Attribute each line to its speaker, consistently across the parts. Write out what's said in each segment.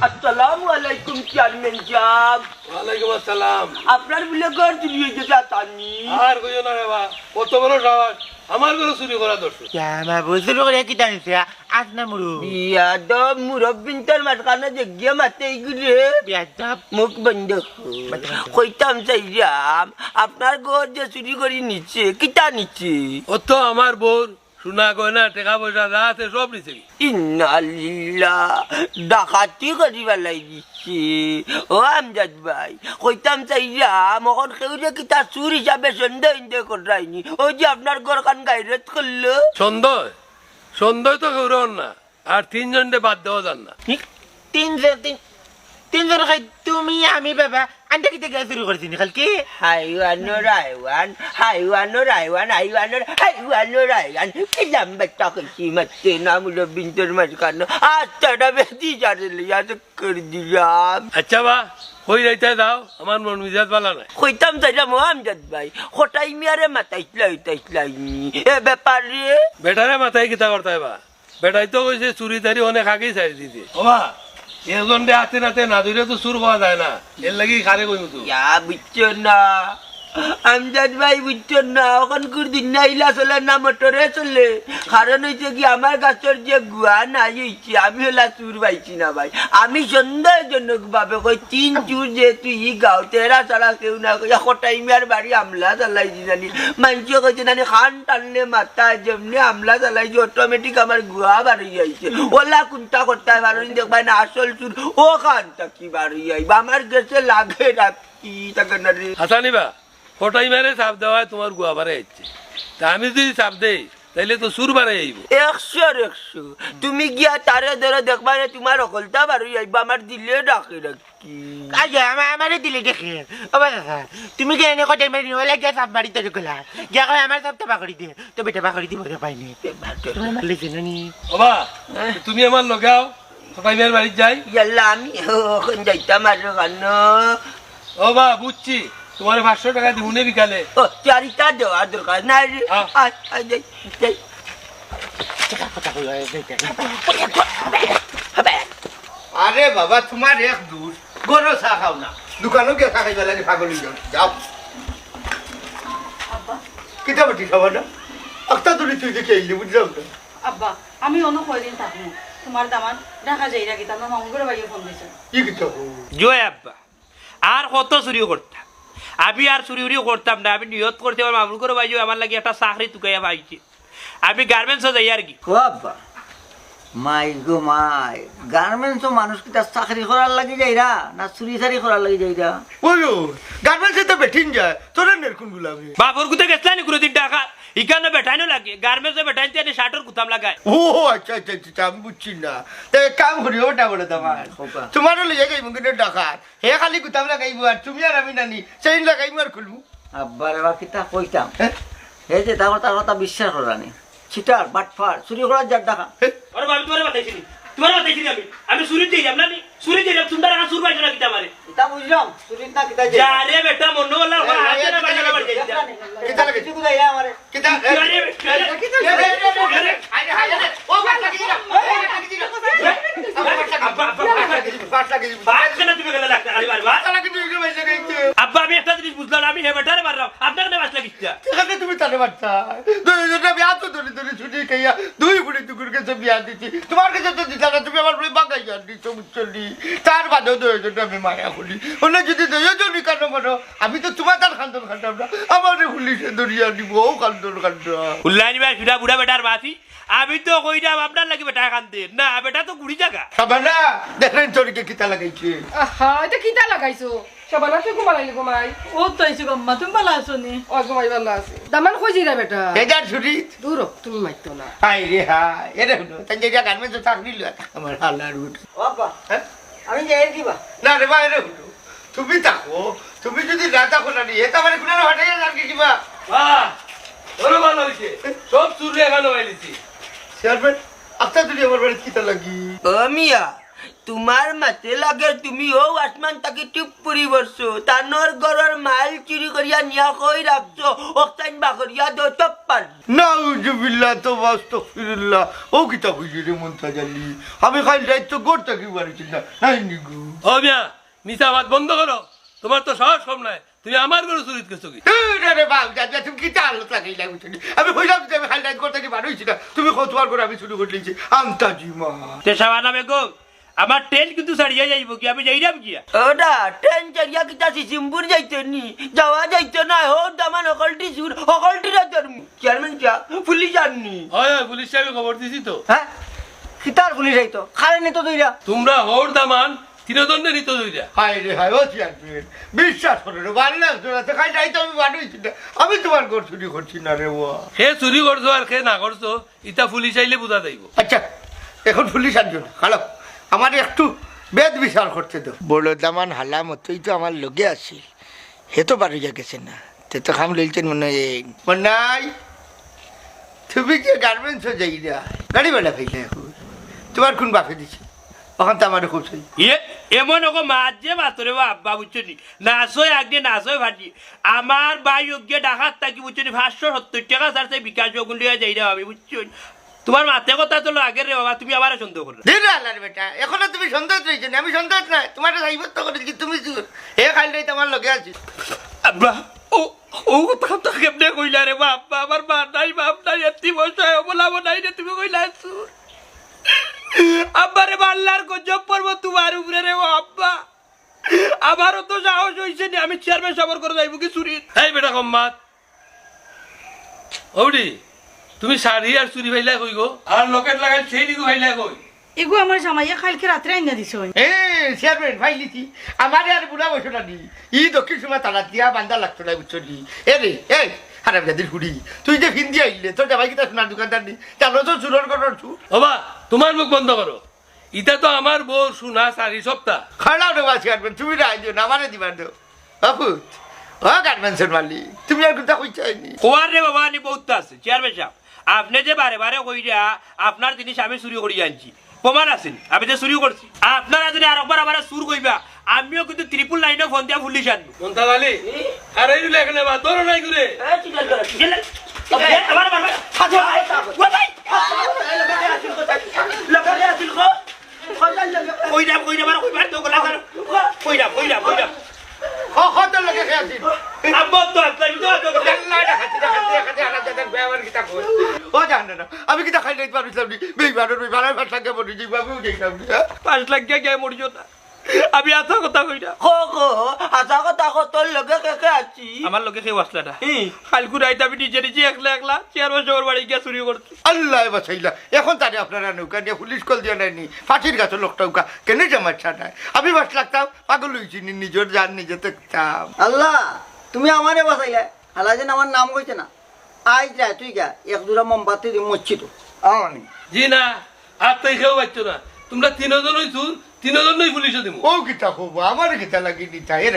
Speaker 1: আসসালামু আলাইকুম চেয়ারম্যান সাহেব।
Speaker 2: ওয়ালাইকুম আসসালাম।
Speaker 1: আপনার বলে ঘর চুরি হয়েছে চাতানি।
Speaker 2: আর কইও না রে বা, কত বড় সাহস, আমার ঘরে চুরি করা দর্শক।
Speaker 3: মা বলছিল করে কি জানিস আজ না মুরু
Speaker 1: বিয়াদব মুরব্বিন তোর মাঝখানে যে গিয়ে মাতে এইগুলি
Speaker 3: বিয়াদব
Speaker 1: মুখ বন্ধ কইতাম চাইলাম আপনার ঘর যে চুরি করে নিচ্ছে কিটা নিচ্ছে?
Speaker 2: ও তো আমার বোর সোনা গয়না টাকা পয়সা যা আছে সব নিছে।
Speaker 1: ইন্নালিল্লাহ, ডাকাতি করি বেলাই দিচ্ছে। ও আমজাদ ভাই কইতাম চাইলাম এখন কেউরে কিতা চুর হিসাবে সন্দেহ করাইনি। ওই যে আপনার ঘর খান গাইরত করলো
Speaker 2: সন্দেহ সন্দেহ তো কেউ না, আর তিনজনকে বাদ দেওয়া যান না।
Speaker 3: তিনজন খাই তুমি আমি বাবা আন্টা কিতে গ্যাস শুরু করেছি কালকে
Speaker 1: হাইওয়ানোর হাইওয়ান হাইওয়ানোর হাইওয়ান হাইওয়ানোর হাইওয়ানোর হাইওয়ান কি লম্বা টাকাছি মারতে না মুরব্বিন তোর মাঝখানে আচ্ছাটা বেশি জানে লিয়া করে দিলাম।
Speaker 2: আচ্ছা বা কই যাইতে দাও, আমার মন মিজাজ ভালো নাই।
Speaker 1: কইতাম চাইলাম ও আমজাদ ভাই হঠাই মিয়ারে মাতাইছিলাইনি এ ব্যাপারে
Speaker 2: বেটারে মাথায় কিতা করতে বা, বেটাই তো কইছে চুরি তারি অনেক আগেই ছাড়ি দিতে। ওবা এজন দে হাতে নাতে না ধরে তো চুর পাওয়া যায় না, এর লাগি খারে কইমু তো।
Speaker 1: ইয়া বুঝছো না আমজাদ ভাই বুঝছো না, ওখান দিন না ইলা চলে না মোটরে চলে। কারণ হয়েছে কি আমার গাছের যে গুয়া নাই হয়েছে আমি হলা চুর পাইছি না ভাই। আমি সন্দেহজনক ভাবে কই তিন চুর যেহেতু ই গাও তেরা ছাড়া কেউ না কই হঠাই মিয়ার বাড়ি আমলা চালাইছি জানি মানুষে কইছে জানি খান টানলে মাথা যেমনি আমলা চালাইছি অটোমেটিক আমার গুয়া বাড়ি যাইছে। ওলা কোনটা করতে পারো দেখবা না আসল চুর ও খানটা কি বাড়ি যাইবা আমার গেছে লাগে রাখি তাকে না রে
Speaker 2: হাসানিবা ফটাই মেরে চাপ দেওয়ায় তোমার গুয়া বাড়ে যাচ্ছে, তা আমি যদি চাপ দেই তাইলে তো সুর বাড়ে যাইব।
Speaker 1: 100 তুমি গিয়া তারে ধরে দেখবা না তোমার অকলতা বাড়ি যাইবা আমার দিলে ডাকে রাখি।
Speaker 3: আজ আমারে দিলে দেখে ও বাবা তুমি কেন কোটে মেরি হলে গ্যাস আপ মারি তোর গলা যা কই আমার সব টাকা করে দিয়ে তো বেটা বাকরি দিব পাইনি তুমি মারলে জানি
Speaker 2: ওবা তুমি আমার লগাও ফটাই মেয়ের বাড়ি যাই।
Speaker 1: ইয়াল্লা আমি ওখান যাইতাম আর কেন
Speaker 2: ওবা বুঝছি, তোমার 500 টাকা দিব নে বিকালে।
Speaker 1: ও চারিটা দেওয়ার দরকার নাই রে যাই
Speaker 3: কথা কই
Speaker 4: আরে বাবা তোমার এক দূর গরো চা খাও না, দোকানও কে খাই বেলা পাগলি যাও যাও কিতা বাটি খাবা না একটা দূরে তুই দেখে এলি বুঝলাম না।
Speaker 5: আব্বা আমি অন্য কয়দিন থাকবো তোমার দামান ঢাকা যাই রাখি আমার মামু করে ভাইয়ে ফোন দিয়েছে।
Speaker 4: কি কিতা
Speaker 6: জয় আব্বা আর কত চুরিও করতাম, আমি আর চুরিও করতাম না। আমি নিয়ত করতে আমার মামুন করে ভাই আমার লাগে একটা চাকরি টুকাইয়া পাইছি, আমি গার্মেন্টসও যাই আর কি।
Speaker 7: বাবা মাই গো মাই গার্মেন্টসও মানুষ কি তার চাকরি করার লাগি যাইরা না চুরি চারি করার লাগি যাইরা?
Speaker 4: ওই গার্মেন্টসে তো বেঠিন যায় তোর নেরকুন গুলামি
Speaker 6: বাবুর কুতে গেছিলেন কোনোদিন টাকা ইকানে বেটাইনো লাগে গার্মেন্টসে বেটাইতে আমি শার্টের কুতাম লাগায়।
Speaker 4: ও আচ্ছা আচ্ছা আচ্ছা আমি বুঝছি না, তো এক কাম করি ওটা বলে তোমার তোমারও লিয়ে যাই মুখে ডাকাত হে খালি গুতাম লাগাইব আর তুমি আর আমি নানি সেই লাগাইব আর খুলবো।
Speaker 7: আব্বার এবার কিতা কইতাম এই যে তার কথা বিশ্বাস করানি ছিটার বাটফার চুরি করার যার টাকা
Speaker 6: আরে আমি তোমারে বাতাইছিনি আমি চুরি দিয়ে যাব না চুরি দিয়ে যাব তোমরা রাখা চুর পাইছো না কিতা মারে
Speaker 7: এটা বুঝলাম চুরি না কিতা
Speaker 6: যা রে বেটা মন বললা হাতে না বাজা বাড়ি যাইতা
Speaker 4: কিতা লাগে
Speaker 7: চুরি কইরা আমারে
Speaker 4: কিতা ও বাট লাগি দিলা বাট লাগি
Speaker 6: বাদ কেন তুমি গেলে লাগতা আরে বারবার
Speaker 4: লাগি দিলা ভাই লাগাইতে
Speaker 6: আব্বা আমি একটা জিনিস বুঝলাম না, আমি হে বেটারে মারলাম আপনাকে না বাস লাগিছা
Speaker 4: এখানে তুমি তারে বাচ্চা দুইজনে বিয়া তো ধরে ধরে ছুটি খাইয়া দুই বুড়ি টুকুর কাছে বিয়া দিচ্ছি তোমার কাছে তো দিতা না, তুমি আমার বাগাই আর দিচ্ছ বুঝলি তার বাদেও দুইজনে আমি মায়া খুলি অন্য যদি দুইজনই কান্ড মারো আমি তো তোমার তার খান্দন খান্দাম না আমার পুলিশে ধরিয়া দিব ও খান্দন খান্ডা
Speaker 6: উল্লানি ভাই সুদা বুড়া বেটার মাফি আমি তো কইরাম আপনার লাগে বেটা কান্দে না বেটা তো গুড়ি জায়গা
Speaker 4: খাবার না দেখেন চোরকে কিতা লাগাইছে
Speaker 5: আহা এটা কিতা লাগাইছো সবাই তুই ঘুমালাই ঘুমাই ও তো আইছো গম্মা তুমি ভালো আছো নি? ও ঘুমাই ভালো আছে দামান কই জিরা বেটা
Speaker 4: এজার ছুটি
Speaker 5: দূর তুমি মাইতো না
Speaker 4: হাই রে হাই এটা হলো তাই যে গার্মেন্টস চাকরি লিয়া আমার হালার উঠ
Speaker 7: বাবা আমি যাই দিবা
Speaker 4: না রে ভাই রে হলো তুমি থাকো, তুমি যদি না থাকো না নিয়ে তারপরে কোনো হঠাৎ আর কি কিবা
Speaker 2: বাহ বড় ভালো হইছে, সব চুরি এখানে হইলিছি।
Speaker 4: চেয়ারম্যান আপনার যদি আমার বাড়ি কিতা লাগি
Speaker 1: ও মিয়া তোমার মাতে লাগে তুমি ও আসমান তাকে টুপ পুরি বসছো তানোর গরর মাল চুরি করিয়া নিয়া কই রাখছো ওখান বাকরিয়া দো টপ্পার
Speaker 4: নাউজুবিল্লাহ তো আস্তাগফিরুল্লাহ ও কিতা কইছি রে মুনতাজ আলী আমি খাই দায়িত্ব করতে কি পারছি না নাই নিগু
Speaker 2: ও মিয়া মিথ্যাবাদ বন্ধ করো তোমার তো সাহস কম নাই তুমি আমার ঘরে চুরি করছো কি
Speaker 4: রে বাপ দাদা তুমি কিতা আলো লাগাই লাগুছি আমি কইলাম যে আমি খাই দায়িত্ব করতে কি পারছি না তুমি কতবার করে আমি শুরু করে লিছি আন্তাজি মা
Speaker 6: তে শাবানা বেগম আমার ট্রেন কিন্তু ছাড়িয়ে যাইব কি আমি যাইরাম কি
Speaker 1: ওটা ট্রেন চারিয়া কিতা সিসিমপুর যাইতো নি যাওয়া যাইতো না হো দামান অকলটি সুর অকলটি রাতর চেয়ারম্যান চা পুলিশ আননি
Speaker 2: হয় হয় পুলিশ সাহেব খবর দিছি তো
Speaker 7: হ্যাঁ খিতার পুলিশ যাইতো খারে নিত দইরা
Speaker 2: তোমরা হোর দামান তিনজনে নিত দুইটা
Speaker 4: হায় রে হায় ও চেয়ারম্যান বিশ্বাস করো রে ভালো লাগতো না খাই দায়িত্ব আমি পারছি না আমি তোমার ঘর চুরি করছি না রে ও
Speaker 2: সে চুরি করছো আর সে না করছো ইটা পুলিশ আইলে বুঝা যাইব
Speaker 4: আচ্ছা এখন পুলিশ আনছো না খালো আমার একটু বেদ বিচার করতে দাও বড় দামান হালা মতোই তো আমার লগে আছে হে তো বাড়ি যা গেছে না তে তো খাম লইছেন মনে নাই তুমি যে গার্মেন্টসে যাই না গাড়ি বেলা খাইলে এখন তোমার কোন বাপে দিছে তখন তো আমার খুব চাই
Speaker 6: এমন ওকে মাছ যে মাতরে বাবা বুঝছো নি নাচই আগে নাচই ভাজি আমার বাই যোগ্য ডাকাত থাকি বুঝছো নি 570 টাকা ছাড়ছে বিকাশ যোগুন লিয়া যাই না আমি বুঝছো তোমার মাতে কথা তো আগে রে বাবা তুমি আবার সন্দেহ করো
Speaker 4: ধীরে আল্লাহর বেটা এখনো তুমি সন্দেহ রয়েছে না আমি সন্দেহ নাই তোমার সাইবত্য করেছি তুমি এ খাইলে তোমার লগে আছি
Speaker 6: আব্বা ও ও কথা কেমনে কইলা রে বাবা আমার মা নাই বাপ নাই এতি বসায় বলাবো নাই রে তুমি কইলা সুর আব্বারে বাল্লার গজব পড়ব তোমার উপরে রে আব্বা আমারও তো সাহস হইছে নি আমি চেয়ারম্যান সবর করে যাইব কি চুরি
Speaker 2: এই বেটা কম্মাত ওডি তুমি শাড়ি আর চুরি ভাইলা কই গো আর লকেট লাগাই সেই দিকে ভাইলা কই
Speaker 5: এগো আমার জামাইয়া কালকে রাত্রে আইনা দিছ
Speaker 4: চেয়ারম্যান ভাই লিছি আমার আর বুড়া বসে না নি ই দক্ষিণ সময় তালা দিয়া বান্ধা লাগতো না বুঝছো নি এ রে এই হারাম জাতির হুড়ি তুই যে ফিন্দি আইলে তোর জামাই কিতা সোনার দোকানদার নি জানো তো চুরর করার চু
Speaker 2: বাবা তোমার মুখ বন্ধ করো ইটা তো আমার বউ সোনা 4 সপ্তাহ
Speaker 4: খাড়াও রে বা চেয়ারম্যান তুমি রায় দিও না আমারে দিবার দিও বাপু ও গার্মেন্টসের মালিক তুমি আর কথা কই চাইনি
Speaker 6: কোয়ার রে বাবা নি বহুত আছে চেয়ারম্যান সাহেব আপনি যে বারে বারে কইরা আপনার জিনিস আমি চুরি করি আনছি প্রমাণ আছেন আমি যে চুরি করছি আপনারা যদি আরেকবার আমার চুর কইবা আমিও কিন্তু 999 ফোন দিয়া পুলিশ আনবো
Speaker 2: মন্তা গালি আর এই লেখনে বা তোর নাই করে
Speaker 4: হতের লগে খেয়েছি ও জান না আমি কিতা খাই লাইতে পারছিলাম নি বেইমানের বেইমানের ভাত লাগে বলি যে বাবু দেখলাম
Speaker 6: 5 লাখ টাকা মরিও না আমি এত কথা কই না
Speaker 1: খো খো আশা কথা তোর লগে কে আছি
Speaker 6: আমার লোকে কেউ আসলে না কালকু রাইতে আমি নিজে নিজে একলা চেয়ারম্যান সবার বাড়ি গিয়ে চুরি করছি
Speaker 4: আল্লাহ বাঁচাইলা এখন তারে আপনারা নৌকা নিয়ে পুলিশ কল দিয়ে নেয়নি ফাঁসির গাছের লোকটা উকা কেন জামাচ্ছা নাই আমি বাস লাগতাম পাগল হয়েছি নিজের জান নিজে দেখতাম
Speaker 7: আল্লাহ তুমি আমারে বাঁচাইলে আল্লাহ যেন আমার নাম কইছে না আই যা তুই গা এক দুরা মোমবাতি দিয়ে মরছি তো আমি
Speaker 2: জি না আর তাই কেউ পাচ্ছ না তোমরা তিনজনই চুর তিনজনই পুলিশে দিব
Speaker 4: ও কিতা হবো আমার কিতা লাগি নিতা এর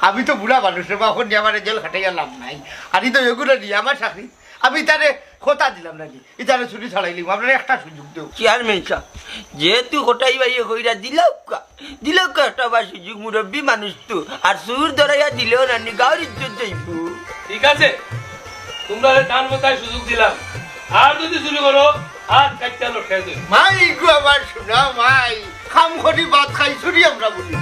Speaker 4: আমি তো বুড়া মানুষ রে এখন নিয়ে আমার জেল খাটাইয়া লাভ নাই আর তো এগুলো নিয়ে আমার চাকরি আমি তারে কথা দিলাম না নি ইতারে ছুটি ছাড়াইলিম আপনার একটা সুযোগ দেব
Speaker 1: চেয়ারম্যান সাহেব যেহেতু গোটাই ভাইয়ে কইরা দিলাও একটা বা সুযোগ মুরব্বী মানুষ তো আর সুর ধরাইয়া দিলেও না নি গাঁর ইজ্জত যাইব
Speaker 2: ঠিক আছে তোমরা টান মতায় সুযোগ দিলাম আর যদি চুরি করো আর কাটতে লটকাই দেব
Speaker 4: মাই গো আমার শোনা মাই খাম খড়ি ভাত খাই ছুরি আমরা বলি